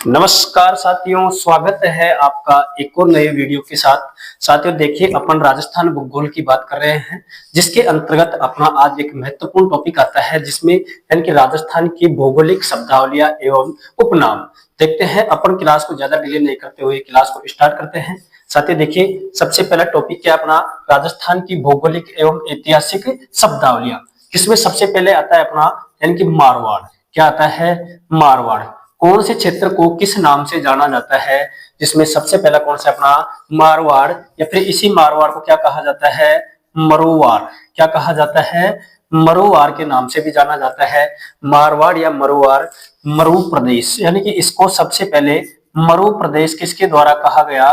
नमस्कार साथियों, स्वागत है आपका एक और नए वीडियो के साथ। साथियों देखिए, अपन राजस्थान भूगोल की बात कर रहे हैं, जिसके अंतर्गत अपना आज एक महत्वपूर्ण टॉपिक आता है, जिसमें यानी कि राजस्थान की भौगोलिक शब्दावलियां एवं उपनाम। देखते हैं, अपन क्लास को ज्यादा डिले नहीं करते हुए क्लास को स्टार्ट करते हैं। साथियों देखिए, सबसे पहला टॉपिक क्या अपना राजस्थान की भौगोलिक एवं ऐतिहासिक शब्दावलियां। इसमें सबसे पहले आता है अपना यानी कि मारवाड़। क्या आता है? मारवाड़। कौन से क्षेत्र को किस नाम से जाना जाता है? जिसमें सबसे पहला कौन सा अपना मारवाड़, या फिर इसी मारवाड़ को क्या कहा जाता है? मरुवाड़। क्या कहा जाता है? मरुवाड़ के नाम से भी जाना जाता है। मारवाड़ या मरुवाड़, मरु प्रदेश, यानी कि इसको सबसे पहले मरु प्रदेश किसके द्वारा कहा गया?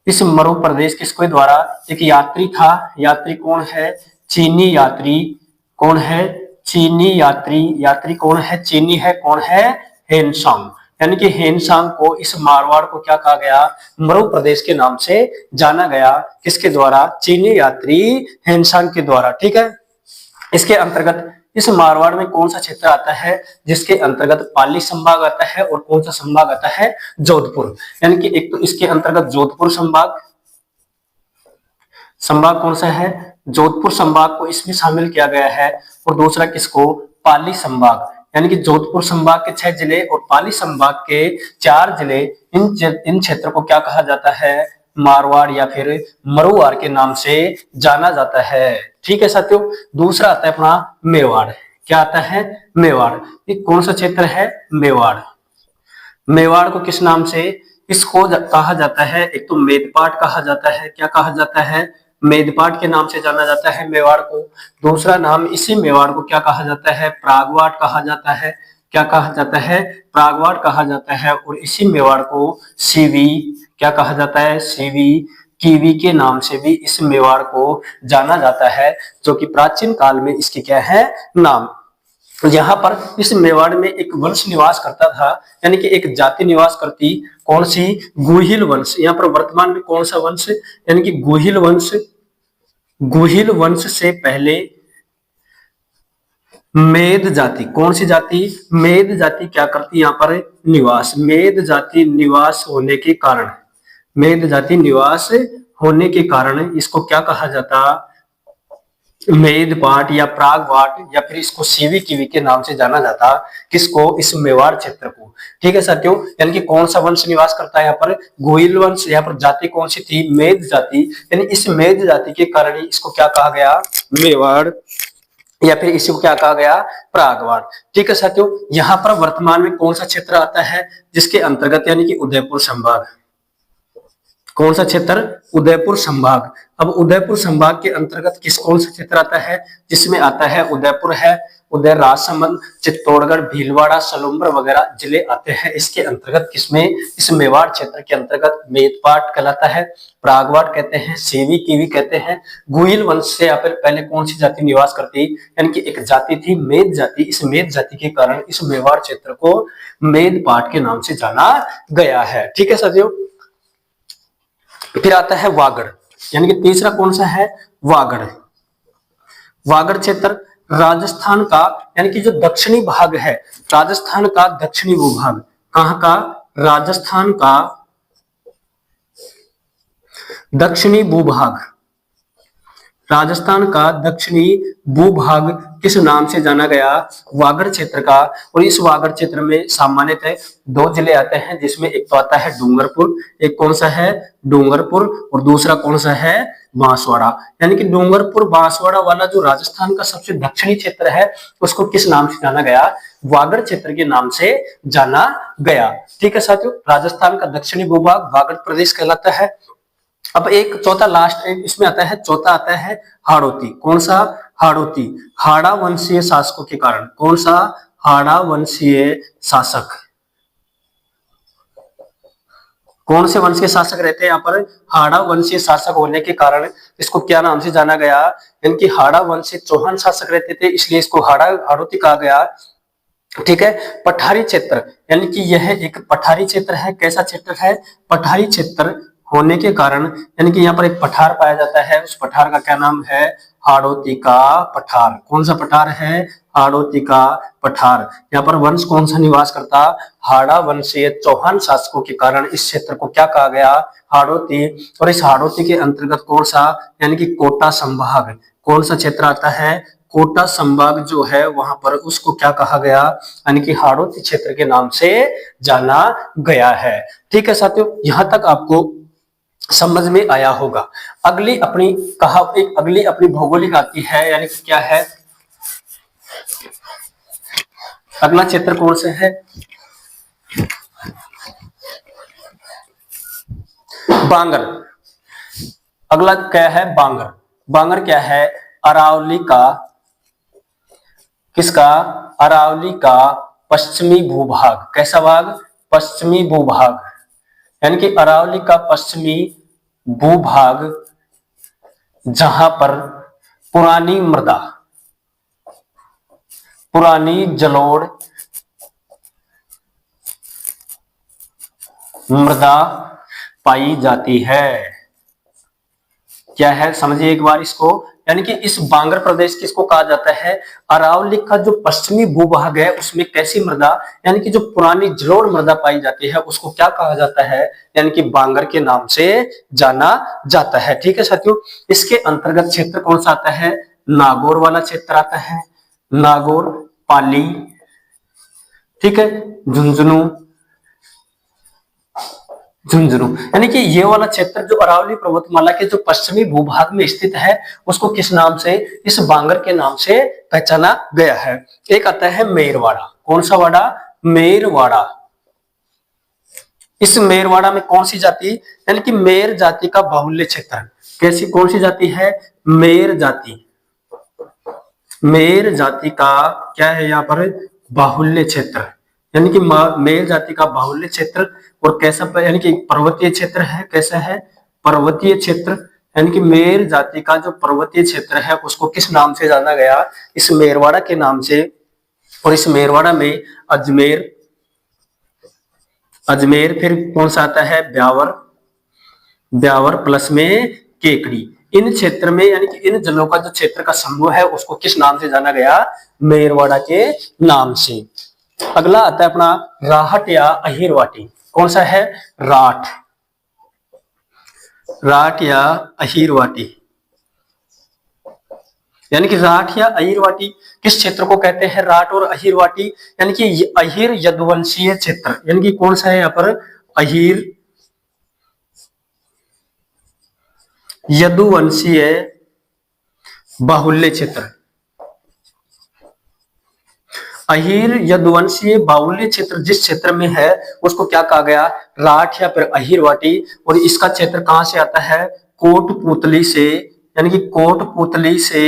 इस मरु प्रदेश किसके द्वारा? एक यात्री था। यात्री कौन है? चीनी यात्री। कौन है? चीनी यात्री। यात्री कौन है? चीनी है। कौन है? हेनसांग। यानी कि हेनसांग को इस मारवाड़ को क्या कहा गया? मरु प्रदेश के नाम से जाना गया। किसके द्वारा? चीनी यात्री हेनसांग के द्वारा। ठीक है। इसके अंतर्गत इस मारवाड़ में कौन सा क्षेत्र आता है? जिसके अंतर्गत पाली संभाग आता है, और कौन सा संभाग आता है? जोधपुर। यानी कि एक तो इसके अंतर्गत जोधपुर संभाग, संभाग कौन सा है? जोधपुर संभाग को इसमें शामिल किया गया है। और दूसरा किसको? पाली संभाग। यानी कि जोधपुर संभाग के 6 जिले और पाली संभाग के 4 जिले, इन क्षेत्र को क्या कहा जाता है? मारवाड़ या फिर मरुवाड़ के नाम से जाना जाता है। ठीक है साथियों। दूसरा आता है अपना मेवाड़। क्या आता है? मेवाड़। ये कौन सा क्षेत्र है? मेवाड़। मेवाड़ को किस नाम से इसको कहा जाता है? एक तो मेदपाट कहा जाता है। क्या कहा जाता है? मेदपाट के नाम से जाना जाता है मेवाड़ को। दूसरा नाम इसी मेवाड़ को क्या कहा जाता है? प्रागवाड़ कहा जाता है। क्या कहा जाता है? प्रागवाड़ कहा जाता है। और इसी मेवाड़ को सीवी, क्या कहा जाता है? सीवी, कीवी के नाम से भी इस मेवाड़ को जाना जाता है, जो कि प्राचीन काल में इसके क्या है? नाम। यहाँ पर इस मेवाड़ में एक वंश निवास करता था, यानी कि एक जाति निवास करती। कौन सी? गुहिल वंश। यहाँ पर वर्तमान में कौन सा वंश? यानी कि गुहिल वंश। गुहिल वंश से पहले मेद जाति। कौन सी जाति? मेद जाति क्या करती? यहाँ पर निवास। मेद जाति निवास होने के कारण, मेद जाति निवास होने के कारण इसको क्या कहा जाता? मेदपाट या प्रागवाट, या फिर इसको सीवी कीवी के नाम से जाना जाता। किसको? इस मेवाड़ क्षेत्र को। ठीक है साथियों। यानी कि कौन सा वंश निवास करता है यहाँ पर? गोइल वंश। यहाँ पर जाति कौन सी थी? मेद जाति। यानी इस मेद जाति के कारण इसको क्या कहा गया? मेवाड़, या फिर इसको क्या कहा गया? प्रागवाड़। ठीक है साथियों। यहाँ पर वर्तमान में कौन सा क्षेत्र आता है जिसके अंतर्गत? यानी कि उदयपुर संभाग। कौन सा क्षेत्र? उदयपुर संभाग। अब उदयपुर संभाग के अंतर्गत कौन सा क्षेत्र आता है? जिसमें आता है उदयपुर है, उदय, राजसमंद, चित्तौड़गढ़, भीलवाड़ा, सलूम्बर वगैरह जिले आते हैं इसके अंतर्गत। किसमें? इस मेवाड़ क्षेत्र के अंतर्गत। मेदपाट कहलाता है, प्रागवाड़ कहते हैं, सेवी कीवी कहते हैं। गुइल वंश से यहाँ पर पहले कौन सी जाति निवास करती? यानी कि एक जाति थी मेद जाति। इस मेद जाति के कारण इस मेवाड़ क्षेत्र को मेदपाट के नाम से जाना गया है। ठीक है साथियों। फिर आता है वागड़। यानी कि तीसरा कौन सा है? वागड़। वागड़ क्षेत्र राजस्थान का, यानी कि जो दक्षिणी भाग है, राजस्थान का दक्षिणी भूभाग। कहां का? राजस्थान का दक्षिणी भूभाग। राजस्थान का दक्षिणी भूभाग किस नाम से जाना गया? वागड़ क्षेत्र का। और इस वागड़ क्षेत्र में सामान्यतः 2 जिले आते हैं, जिसमें एक तो आता है डूंगरपुर। एक कौन सा है? डूंगरपुर। और दूसरा कौन सा है? बांसवाड़ा। यानी कि डूंगरपुर बांसवाड़ा वाला जो राजस्थान का सबसे दक्षिणी क्षेत्र है, उसको किस नाम से जाना गया? वागड़ क्षेत्र के नाम से जाना गया। ठीक है साथियों। राजस्थान का दक्षिणी भूभाग वागड़ प्रदेश कहलाता है। अब एक चौथा लास्ट इसमें आता है, चौथा आता है हाड़ौती। कौन सा? हाड़ौती। हाड़ा वंशीय शासकों के कारण। कौन सा? हाड़ा वंशीय शासक। कौन से वंश के शासक रहते हैं यहाँ पर? हाड़ा वंशीय शासक होने के कारण इसको क्या नाम से जाना गया? इनकी हाड़ा वंशीय चौहान शासक रहते थे, इसलिए इसको हाड़ौती कहा गया। ठीक है। पठारी क्षेत्र, यानी कि यह एक पठारी क्षेत्र है। कैसा क्षेत्र है? पठारी क्षेत्र होने के कारण, यानी कि यहाँ पर एक पठार पाया जाता है, उस पठार का क्या नाम है? हाड़ौती का पठार। कौन सा पठार है? हाड़ौती का पठार। यहाँ पर वंश कौन सा निवास करता? हाड़ा वंशीय चौहान शासकों के कारण इस क्षेत्र को क्या कहा गया? हाड़ौती। और इस हाड़ौती के अंतर्गत कौन सा, यानी कि कोटा संभाग, कौन सा क्षेत्र आता है? कोटा संभाग जो है वहां पर उसको क्या कहा गया? यानी कि हाड़ौती क्षेत्र के नाम से जाना गया है। ठीक है साथियों, यहां तक आपको समझ में आया होगा। अगली अपनी भौगोलिक आती है, यानी कि क्या है? अगला क्षेत्र कौन सा है? बांगर। अगला क्या है? बांगर। बांगर क्या है? अरावली का, किसका? अरावली का पश्चिमी भूभाग। कैसा भाग? पश्चिमी भूभाग। यानी कि अरावली का पश्चिमी भूभाग, जहां पर पुरानी मृदा, पुरानी जलोढ़ मृदा पाई जाती है। क्या है? समझिए एक बार इसको। यानी कि इस बांगर प्रदेश किसको कहा जाता है? अरावली का जो पश्चिमी भूभाग है उसमें कैसी मृदा, यानी कि जो पुरानी जलोढ़ मृदा पाई जाती है उसको क्या कहा जाता है? यानी कि बांगर के नाम से जाना जाता है। ठीक है साथियों, इसके अंतर्गत क्षेत्र कौन सा आता है? नागौर वाला क्षेत्र आता है। नागौर, पाली, ठीक है, झुंझुनू, झुंझुनू। यानी कि ये वाला क्षेत्र जो अरावली पर्वतमाला के जो पश्चिमी भूभाग में स्थित है उसको किस नाम से? इस बांगर के नाम से पहचाना गया है। एक आता है मेरवाड़ा। कौन सा वाड़ा? मेरवाड़ा। इस मेरवाड़ा में कौन सी जाति? यानी कि मेर जाति का बाहुल्य क्षेत्र। कैसी, कौन सी जाति है? मेर जाति। मेर जाति का क्या है यहाँ पर? बाहुल्य क्षेत्र। यानी कि मेर जाति का बाहुल्य क्षेत्र। और कैसा, यानी कि पर्वतीय क्षेत्र है। कैसा है? पर्वतीय क्षेत्र। यानी कि मेर जाति का जो पर्वतीय क्षेत्र है उसको किस नाम से जाना गया? इस मेरवाड़ा के नाम से। और इस मेरवाड़ा में अजमेर, अजमेर, फिर कौन सा आता है? ब्यावर, ब्यावर प्लस में केकड़ी। इन क्षेत्र में, यानी कि इन जलों का जो क्षेत्र का समूह है उसको किस नाम से जाना गया? मेरवाड़ा के नाम से। अगला आता है अपना राहट या अहिरवाटी। कौन सा है? राठ, राठ या अहिरवाटी। यानी कि राठ या अहिरवाटी किस क्षेत्र को कहते हैं? राठ और अहिरवाटी। यानी कि अहिर यदुवंशीय क्षेत्र। यानी कि कौन सा है यहाँ पर? अहिर यदुवंशीय बाहुल्य क्षेत्र। अहिर यदुवंशीय बाहुल्य क्षेत्र जिस क्षेत्र में है उसको क्या कहा गया? राठ या फिर अहिरवाटी। और इसका क्षेत्र कहां से आता है? कोटपुतली से, यानी कि कोटपुतली से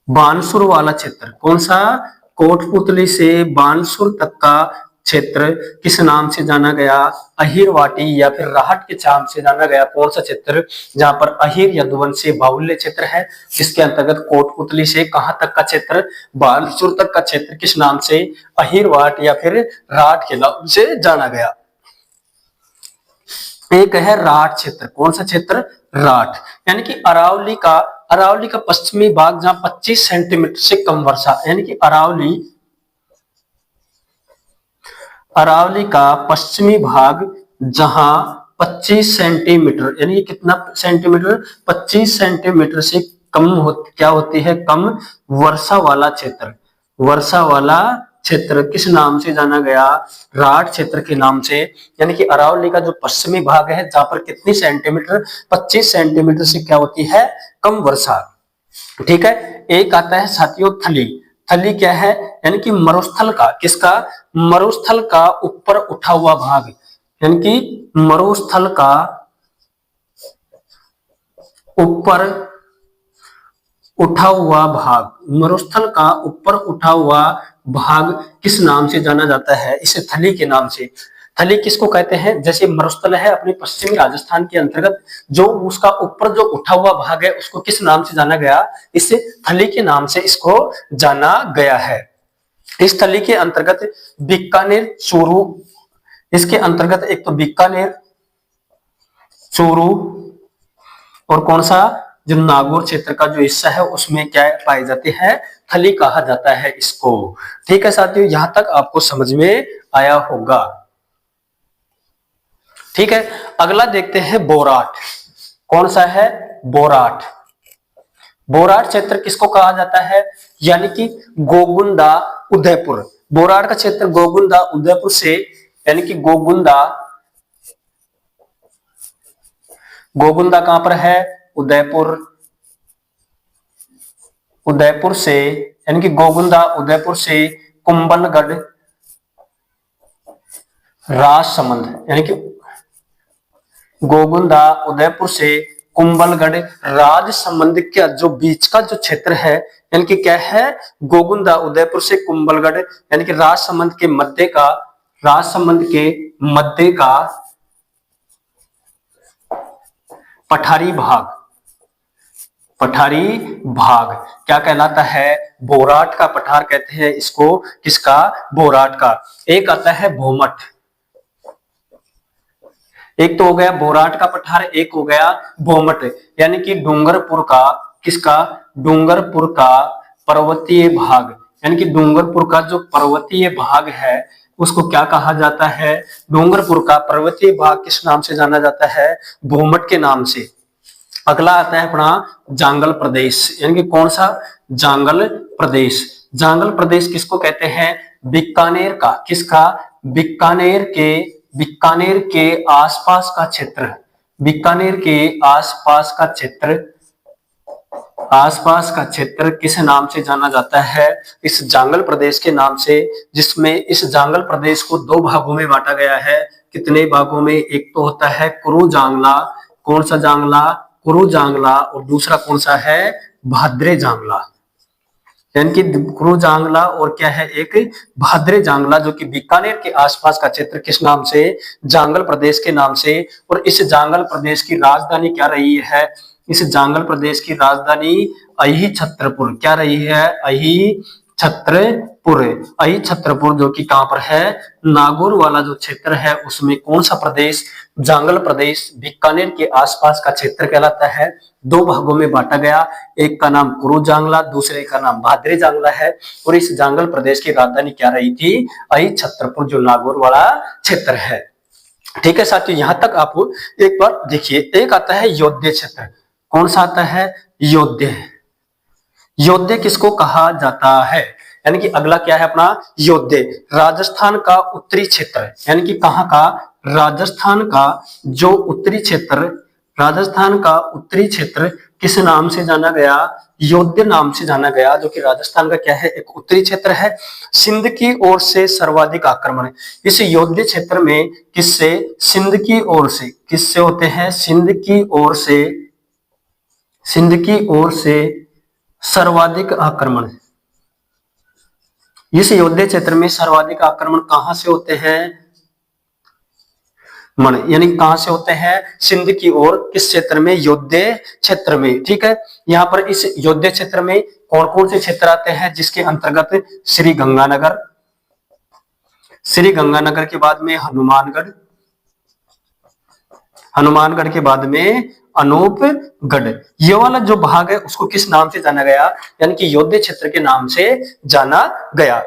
बानसूर वाला क्षेत्र। कौन सा? कोटपुतली से बानसूर तक का क्षेत्र किस नाम से जाना गया? अहिरवाटी या फिर राहट के नाम से जाना गया। कौन सा क्षेत्र? जहां पर अहिर यदुवंशीय बाहुल्य क्षेत्र है, जिसके अंतर्गत कोटपुतली से कहां तक का क्षेत्र? बानसूर तक का क्षेत्र किस नाम से? अहिरवाट या फिर राठ के नाम से जाना गया। एक है राठ क्षेत्र। कौन सा क्षेत्र? राठ। यानी कि अरावली का पश्चिमी भाग जहां 25 सेंटीमीटर से कम वर्षा, यानी कि अरावली का पश्चिमी भाग जहां 25 सेंटीमीटर, यानी कि कितना सेंटीमीटर? 25 सेंटीमीटर से कम क्या होती है? कम वर्षा वाला क्षेत्र। वर्षा वाला क्षेत्र किस नाम से जाना गया? राठ क्षेत्र के नाम से। यानी कि अरावली का जो पश्चिमी भाग है जहां पर कितनी सेंटीमीटर? 25 सेंटीमीटर से क्या होती है? कम वर्षा। ठीक है। एक आता है साथियों थली। थली क्या है? यानी कि मरुस्थल का, किसका? मरुस्थल का ऊपर उठा हुआ भाग। यानी कि मरुस्थल का ऊपर उठा हुआ भाग, मरुस्थल का ऊपर उठा हुआ भाग किस नाम से जाना जाता है? इसे थली के नाम से। थली किसको कहते हैं? जैसे मरुस्थल है अपने पश्चिमी राजस्थान के अंतर्गत, जो उसका ऊपर जो उठा हुआ भाग है उसको किस नाम से जाना गया? इसे थली के नाम से इसको जाना गया है। इस थली के अंतर्गत बीकानेर, चूरू, इसके अंतर्गत एक तो बीकानेर, चूरू और कौन सा? जो नागौर क्षेत्र का जो हिस्सा है उसमें क्या पाई जाती है, थली कहा जाता है इसको। ठीक है साथियों, यहां तक आपको समझ में आया होगा। ठीक है, अगला देखते हैं बोराट। कौन सा है, बोराट। बोराट क्षेत्र किसको कहा जाता है, यानी कि गोगुंदा उदयपुर। बोराट का क्षेत्र गोगुंदा उदयपुर से, यानी कि गोगुंदा, गोगुंदा कहां पर है, उदयपुर, उदयपुर से, यानी कि गोगुंदा उदयपुर से कुंभलगढ़ राजसमंद, यानी कि गोगुंदा उदयपुर से कुंभलगढ़ राजसमंद का जो बीच का जो क्षेत्र है, यानी कि क्या है, गोगुंदा उदयपुर से कुंभलगढ़, यानी कि राजसमंद के मध्य का, राजसमंद के मध्य का पठारी भाग, पठारी भाग क्या कहलाता है, बोराट का पठार कहते हैं इसको। किसका, बोराट का। एक आता है भोमट, एक तो हो गया बोराट का पठार, एक हो गया भोमट, यानी कि डूंगरपुर का, किसका, डूंगरपुर का पर्वतीय भाग, यानी कि डूंगरपुर का जो पर्वतीय भाग है उसको क्या कहा जाता है, डूंगरपुर का पर्वतीय भाग किस नाम से जाना जाता है, भोमट के नाम से। अगला आता है अपना जांगल प्रदेश, यानी कि कौन सा, जांगल प्रदेश। जांगल प्रदेश किसको कहते हैं, बीकानेर का, किसका, बीकानेर के, बीकानेर के आसपास का क्षेत्र, बीकानेर के आसपास का क्षेत्र, आसपास का क्षेत्र किस नाम से जाना जाता है, इस जांगल प्रदेश के नाम से। जिसमें इस जांगल प्रदेश को दो भागों में बांटा गया है। कितने भागों में, एक तो होता है कुरु जांगला, कौन सा जांगला, कुरु जांगला, और दूसरा कौन सा है, भाद्रे जांगला, यानी कि कुरु जांगला और क्या है, एक भाद्रे जांगला, जो कि बीकानेर के आसपास का क्षेत्र किस नाम से, जांगल प्रदेश के नाम से। और इस जांगल प्रदेश की राजधानी क्या रही है, इस जांगल प्रदेश की राजधानी अही छत्रपुर, क्या रही है, अही छत्रपुर, अही छत्रपुर, जो कि कहां पर है, नागौर वाला जो क्षेत्र है उसमें कौन सा प्रदेश, जांगल प्रदेश, बीकानेर के आसपास का क्षेत्र कहलाता है। दो भागों में बांटा गया, एक का नाम कुरु जांगला, दूसरे का नाम भाद्रे जांगला है। और इस जांगल प्रदेश की राजधानी क्या रही थी, अही छत्रपुर, जो नागौर वाला क्षेत्र है। ठीक है साथियों, यहां तक आप एक बार देखिए। एक आता है योध्य क्षेत्र, कौन सा आता है, योध्य। योध्य किसको कहा जाता है, यानी कि अगला क्या है अपना, योध्य, राजस्थान का उत्तरी क्षेत्र, यानी कि कहां का, राजस्थान का जो उत्तरी क्षेत्र, राजस्थान का उत्तरी क्षेत्र किस नाम से जाना गया, योध्य नाम से जाना गया, जो कि राजस्थान का क्या है, एक उत्तरी क्षेत्र है। सिंध की ओर से सर्वाधिक आक्रमण, इस योध्य क्षेत्र में किससे, सिंध की ओर से, किससे होते हैं, सिंध की ओर से, सिंध की ओर से सर्वाधिक आक्रमण। इस योध्य क्षेत्र में सर्वाधिक आक्रमण कहां से होते हैं, मन, यानी कहां से होते हैं, सिंध की ओर, किस क्षेत्र में, योध्य क्षेत्र में। ठीक है, यहां पर इस योध्य क्षेत्र में कौन कौन से क्षेत्र आते हैं, जिसके अंतर्गत श्री गंगानगर, श्री गंगानगर के बाद में हनुमानगढ़, हनुमानगढ़ के बाद में अनूपगढ़, ये वाला जो भाग है उसको किस नाम से जाना गया, यानी कि योध्य क्षेत्र के नाम से जाना गया।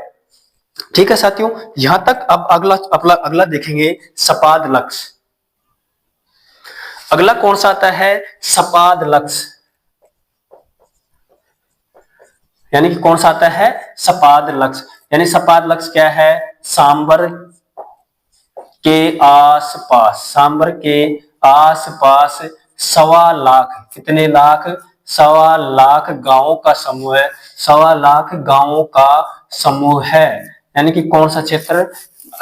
ठीक है साथियों, यहां तक। अब अगला देखेंगे सपाद लक्ष्य। अगला कौन सा आता है, सपाद लक्ष्य, यानी कि कौन सा आता है, सपाद लक्ष्य, यानी सपाद लक्ष्य क्या है, सांबर के आसपास, सांबर के आसपास 1.25 लाख, कितने लाख, 1.25 लाख गांवों का समूह है, 1.25 लाख गांवों का समूह है। यानी कि कौन सा क्षेत्र,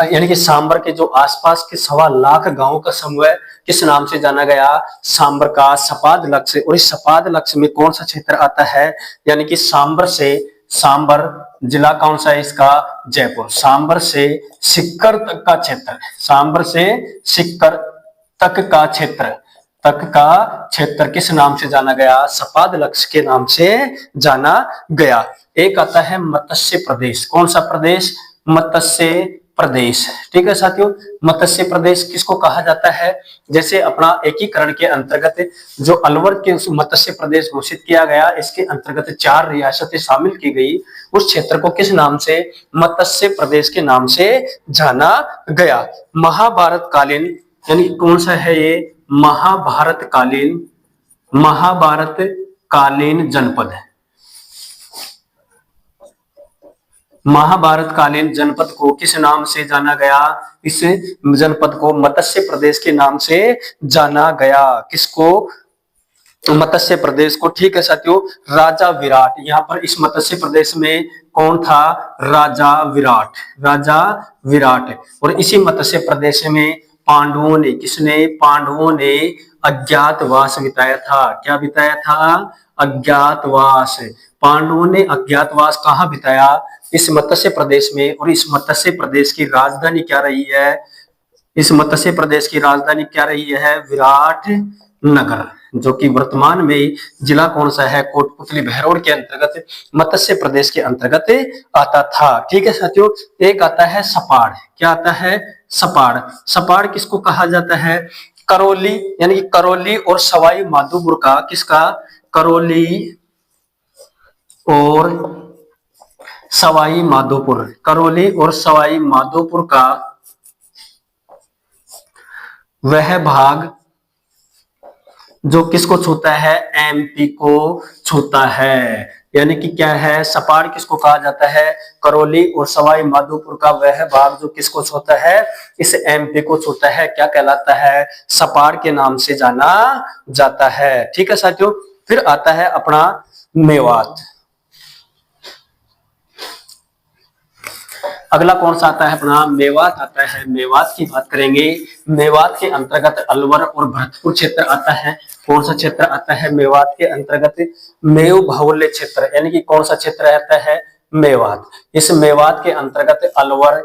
यानी कि सांबर के जो आसपास के 1.25 लाख गांवों का समूह है, किस नाम से जाना गया, सांबर का सपाद लक्ष्य। और इस सपाद लक्ष्य में कौन सा क्षेत्र आता है, यानी कि सांबर से, सांबर जिला कौन सा है इसका, जयपुर, सांबर से सिक्कर तक का क्षेत्र, सांबर से सिक्कर तक का क्षेत्र, तक का क्षेत्र किस नाम से जाना गया, सपाद लक्ष्य के नाम से जाना गया। एक आता है मत्स्य प्रदेश, कौन सा प्रदेश, मत्स्य प्रदेश। ठीक है साथियों, मत्स्य प्रदेश किसको कहा जाता है? जैसे अपना एकीकरण के अंतर्गत जो अलवर के मत्स्य प्रदेश घोषित किया गया, इसके अंतर्गत 4 रियासतें शामिल की गई, उस क्षेत्र को किस नाम से? मत्स्य प्रदेश के नाम से जाना गया। महाभारत कालीन, यानी कौन सा है ये? महाभारत कालीन जनपद है। महाभारत कालीन जनपद को किस नाम से जाना गया? इस जनपद को मत्स्य प्रदेश के नाम से जाना गया। किसको? मत्स्य प्रदेश को। ठीक है साथियों, राजा विराट, यहाँ पर इस मत्स्य प्रदेश में कौन था? राजा विराट। और इसी मत्स्य प्रदेश में पांडवों ने, किसने? पांडवों ने अज्ञातवास बिताया था। क्या बिताया था? अज्ञातवास। पांडवों ने अज्ञातवास कहाँ बिताया? इस मत्स्य प्रदेश में। और इस मत्स्य प्रदेश की राजधानी क्या रही है? इस मत्स्य प्रदेश की राजधानी क्या रही है? विराट नगर, जो कि वर्तमान में जिला कौन सा है? कोटपुतली भैरव के अंतर्गत, मत्स्य प्रदेश के अंतर्गत आता था। ठीक है साथियों, एक आता है सपाड़। क्या आता है? सपाड़। सपाड़ किसको कहा जाता है? करौली, यानी कि करौली और सवाई माधोपुर का, किसका? करौली और सवाई माधोपुर, करौली और सवाई माधोपुर का वह भाग जो किसको छूता है? एमपी को छूता है। यानी कि क्या है? सपाड़ किसको कहा जाता है? करौली और सवाई माधोपुर का वह भाग जो किसको छूता है? इस एमपी को छूता है। क्या कहलाता है? सपाड़ के नाम से जाना जाता है। ठीक है साथियों, फिर आता है अपना मेवात। अगला कौन सा आता है? अपना मेवात आता है। मेवात की बात करेंगे। मेवात के अंतर्गत अलवर और भरतपुर क्षेत्र आता है। कौन सा क्षेत्र आता है मेवात के अंतर्गत? मेव बाहुल्य क्षेत्र, यानी कि कौन सा क्षेत्र आता है? मेवात। इस मेवात के अंतर्गत अलवर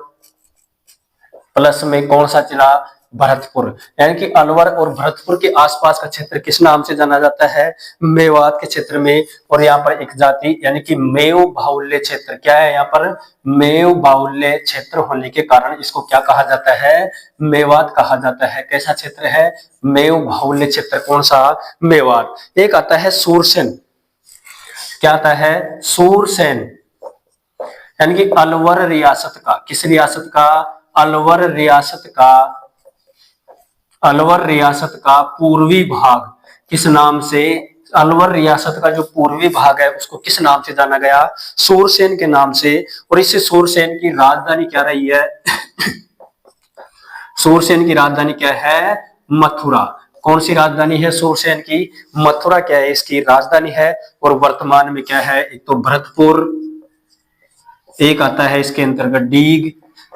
प्लस में कौन सा जिला? भरतपुर। यानी कि अलवर और भरतपुर के आसपास का क्षेत्र किस नाम से जाना जाता है? मेवात के क्षेत्र में। और यहाँ पर एक जाति, यानी कि मेव बाहुल्य क्षेत्र, क्या है यहाँ पर? मेव बाहुल्य क्षेत्र होने के कारण इसको क्या कहा जाता है? मेवात कहा जाता है। कैसा क्षेत्र है? मेव बाहुल्य क्षेत्र। कौन सा? मेवात। एक आता है सूरसेन। क्या आता है? सूरसेन, यानी कि अलवर रियासत का, किस रियासत का? अलवर रियासत का पूर्वी भाग, किस नाम से? अलवर रियासत का जो पूर्वी भाग है उसको किस नाम से जाना गया? सूरसेन के नाम से। और इस सूरसेन की राजधानी क्या रही है? सूरसेन की राजधानी क्या है? मथुरा। कौन सी राजधानी है सूरसेन की? मथुरा क्या है इसकी राजधानी है। और वर्तमान में क्या है? एक तो भरतपुर, एक आता है इसके अंतर्गत डीग,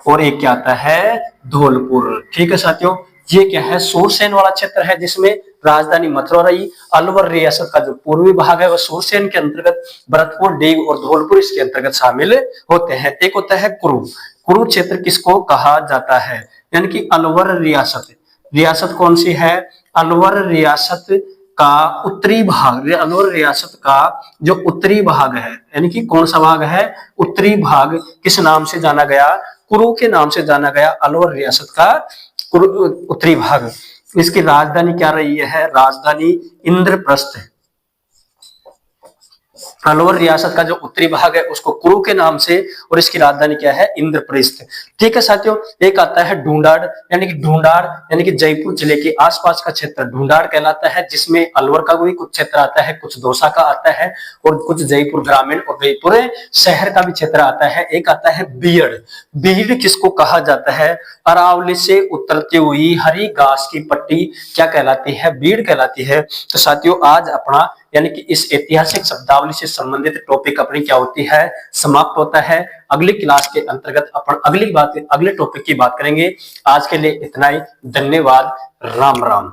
और एक क्या आता है? धौलपुर। ठीक है साथियों, ये क्या है? सूरसेन वाला क्षेत्र है जिसमें राजधानी मथुरा रही। अलवर रियासत का जो पूर्वी भाग है वह सूरसेन के अंतर्गत, भरतपुर, डीग और धौलपुर इसके अंतर्गत शामिल होते हैं। एक होता है कुरु क्षेत्र किसको कहा जाता है? यानी कि अलवर रियासत कौन सी है? अलवर रियासत का उत्तरी भाग, अलवर रियासत का जो उत्तरी भाग है, यानी कि कौन सा भाग है? उत्तरी भाग किस नाम से जाना गया? कुरु के नाम से जाना गया। अलवर रियासत का उत्तरी भाग। इसकी राजधानी क्या रही है? राजधानी इंद्रप्रस्थ है। अलवर रियासत का जो उत्तरी भाग है उसको कुरु के नाम से, और इसकी राजधानी क्या है? इंद्रप्रस्थ। ठीक है साथियों, एक आता है ढूंढाड़, यानी कि ढूंढाड़ यानी कि जयपुर जिले के आसपास का क्षेत्र ढूंढाड़ कहलाता है, जिसमें अलवर का भी कुछ क्षेत्र आता है, कुछ दौसा का आता है, और कुछ जयपुर ग्रामीण और जयपुर शहर का भी क्षेत्र आता है। एक आता है बीड़ किसको कहा जाता है? अरावली से उतरती हुई हरी घास की पट्टी क्या कहलाती है? बीड़ कहलाती है। तो साथियों, आज अपना यानी कि इस ऐतिहासिक शब्दावली से संबंधित टॉपिक अपनी क्या होती है? समाप्त होता है। अगली क्लास के अंतर्गत अपन अगले टॉपिक की बात करेंगे। आज के लिए इतना ही। धन्यवाद। राम राम।